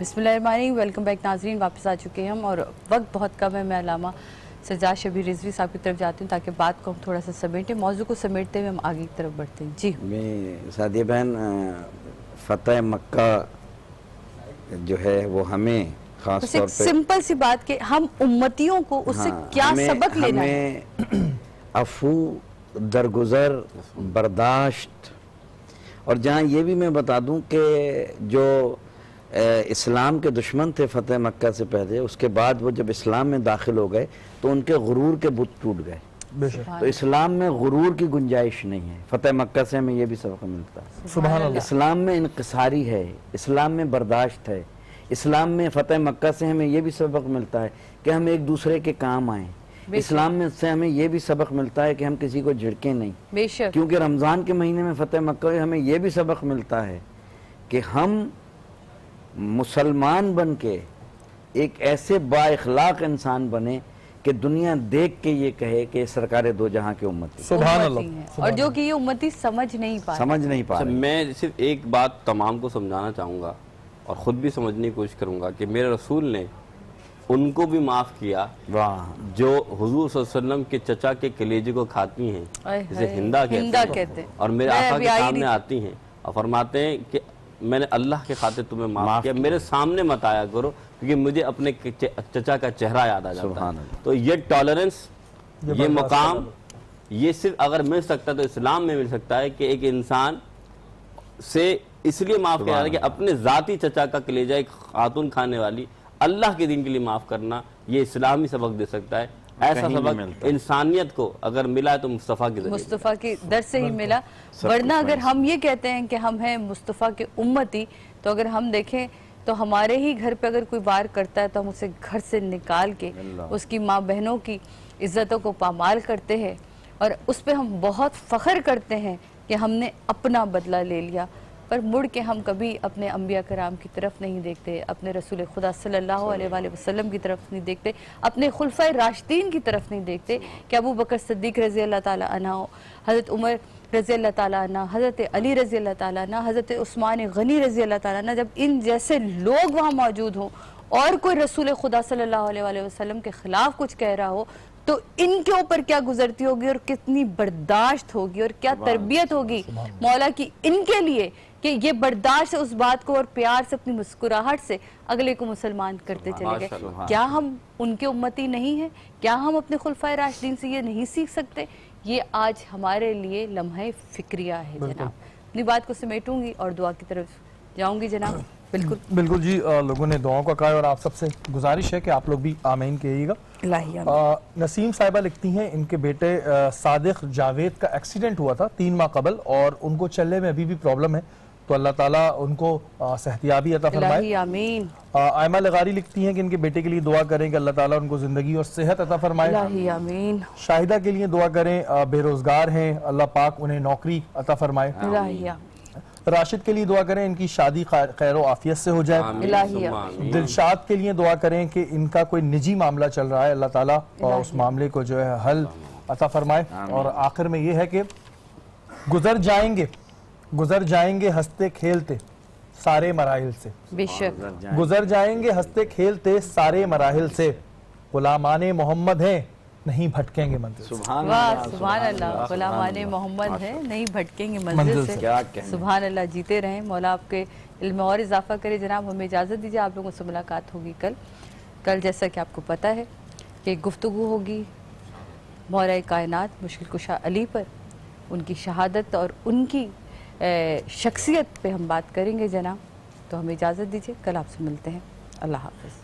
بسم اللہ الرحمن الرحیم. ویلکم بیک ناظرین, واپس آ چکے ہیں ہم اور وقت بہت کم ہے. میں علامہ سجاد شبیر رضوی صاحب کی طرف جاتی ہوں تاکہ بات کو ہم تھوڑا سا سمیٹیں, موضوع کو سمیٹتے ہوئے ہم آگے کی طرف بڑھتے ہیں. جی میں سعدیہ بہن, فتح مکہ جو ہے وہ ہمیں خاص طور پہ سمپل سی بات کہ ہم امتیوں کو اس سے کیا سبق لینا ہے؟ ہمیں عفو, درگزر, برداشت. اور جہاں یہ بھی میں بتا دوں کہ جو اسلام کے دشمن تھے فتح مکہ سے پہلے, اس کے بعد وہ جب اسلام میں داخل ہو گئے تو ان کے غرور کے بت ٹوٹ گئے. تو اسلام میں غرور کی گنجائش نہیں ہے. فتح مکہ سے ہمیں یہ بھی سبق ملتا ہے. سبحان اللہ. اسلام میں انکساری ہے, اسلام میں برداشت ہے. اسلام میں فتح مکہ سے ہمیں یہ بھی سبق ملتا ہے کہ ہم ایک دوسرے کے کام آئیں. اسلام میں سے ہمیں یہ بھی سبق ملتا ہے کہ ہم کسی کو جھڑکیں نہیں. بے شک. کیونکہ رمضان کے مہینے میں فتح مکہ ہمیں یہ بھی سبق ملتا ہے کہ ہم مسلمان بن کے ایک ایسے با اخلاق انسان بنے کہ دنیا دیکھ کے یہ کہے کہ سرکار دو جہاں کے امتی. سبحان اللہ. اور جو کہ یہ امتی سمجھ نہیں پا رہے. میں صرف ایک بات تمام کو سمجھانا چاہوں گا اور خود بھی سمجھنے کی کوشش کروں گا کہ میرے رسول نے ان کو بھی معاف کیا جو حضور صلی اللہ علیہ وسلم کے چچا کے کلیجے کو کھاتی ہیں, جسے ہندہ کہتے ہیں, اور میرے آقا کے سامنے آتی ہیں اور فرماتے ہیں کہ میں نے اللہ کے خاطر تمہیں معاف کیا, میرے سامنے مت آیا کرو کیونکہ مجھے اپنے چچا کا چہرہ یاد آ جاتا ہے. تو یہ ٹالرنس, یہ مقام, یہ صرف اگر مل سکتا تو اسلام میں مل سکتا ہے کہ ایک انسان سے اس لیے معاف کیا جاتا ہے کہ اپنے ذاتی چچا کا کلیجہ ایک خاتون کھانے والی اللہ کے دین کے لیے معاف کرنا, یہ اسلامی سبق دے سکتا ہے. ایسا سبق انسانیت کو اگر ملا ہے تو مصطفیٰ کے در سے ہی ملا. ورنہ اگر ہم یہ کہتے ہیں کہ ہم ہیں مصطفیٰ کے امتی, تو اگر ہم دیکھیں تو ہمارے ہی گھر پہ اگر کوئی وار کرتا ہے تو ہم اسے گھر سے نکال کے اس کی ماں بہنوں کی عزتوں کو پامال کرتے ہیں اور اس پہ ہم بہت فخر کرتے ہیں کہ ہم نے اپنا بدلہ لے لیا. پر مڑ کے ہم کبھی اپنے انبیاء کرام کی طرف نہیں دیکھتے, اپنے رسول خدا صلی اللہ علیہ وآلہ وسلم کی طرف نہیں دیکھتے, اپنے خلفائے راشدین کی طرف نہیں دیکھتے کہ ابو بکر صدیق رضی اللہ تعالیٰ عنہ, حضرت عمر رضی اللہ تعالیٰ عنہ, حضرت علی رضی اللہ تعالیٰ عنہ, حضرت عثمان غنی رضی اللہ تعالیٰ عنہ, جب ان جیسے لوگ وہاں موجود ہوں اور کوئی رسول خدا صلی اللہ علیہ وآلہ وسلم کے خلاف کچھ کہہ رہا ہو, تو ان کے اوپر کیا گزرتی ہوگی اور کتنی برداشت ہوگی اور کیا تربیت ہوگی مولا کی ان کے لیے کہ یہ برداشت اس بات کو اور پیار سے اپنی مسکراہٹ سے اگلے کو مسلمان کرتے چلے گئے. کیا ہم ان کے امتی نہیں ہیں؟ کیا ہم اپنے خلفائے راشدین سے یہ نہیں سیکھ سکتے؟ یہ آج ہمارے لیے لمحہ فکریہ ہے جناب. اپنی بات کو سمیٹوں گی اور دعا کی طرف جاؤں گی جناب. بالکل جی, لوگوں نے دعاؤں کا کہا ہے اور آپ سب سے گزارش ہے کہ آپ لوگ بھی آمین کہیے گا. نسیم صاحبہ لکھتی ہیں ان کے بیٹے صادق جاوید کا ایکسیڈنٹ ہوا تھا 3 ماہ قبل اور ان کو چلنے میں ابھی بھی پرابلم ہے, تو اللہ تعالیٰ ان کو صحتیابی عطا فرمائے. آمین. آئمہ لغاری لکھتی ہیں کہ ان کے بیٹے کے لیے دعا کریں کہ اللہ تعالیٰ ان کو زندگی اور صحت عطا فرمائے. آمین. شاہدہ کے لیے دعا کریں, بے روزگار ہیں, اللہ پاک انہیں نوکری عطا فرمائے. راشد کے لیے دعا کریں ان کی شادی خیر و عافیت سے ہو جائے. دلشاد کے لیے دعا کریں کہ ان کا کوئی نجی معاملہ چل رہا ہے, اللہ تعالیٰ اس معاملے کو جو ہے حل عطا فرمائے. اور آخر میں یہ ہے کہ گزر جائیں گے ہنستے کھیلتے سارے مراحل سے. بے شک. گزر جائیں گے ہنستے کھیلتے سارے مراحل سے, غلامان محمد ہیں نہیں بھٹکیں گے منزل سے. سبحان اللہ. غلامان محمد ہیں نہیں بھٹکیں گے منزل سے. سبحان اللہ. جیتے رہیں, مولا آپ کے علم میں اور اضافہ کرے. جناب ہمیں اجازت دیجیے, آپ لوگوں سے ملاقات ہوگی کل جیسا کہ آپ کو پتہ ہے کہ گفتگو ہوگی مولا کائنات مشکل کشا علی پر, ان کی شہادت اور ان کی شخصیت پہ ہم بات کریں گے جناب. تو ہمیں اجازت دیجیے, کل آپ سے ملتے ہیں. اللہ حافظ.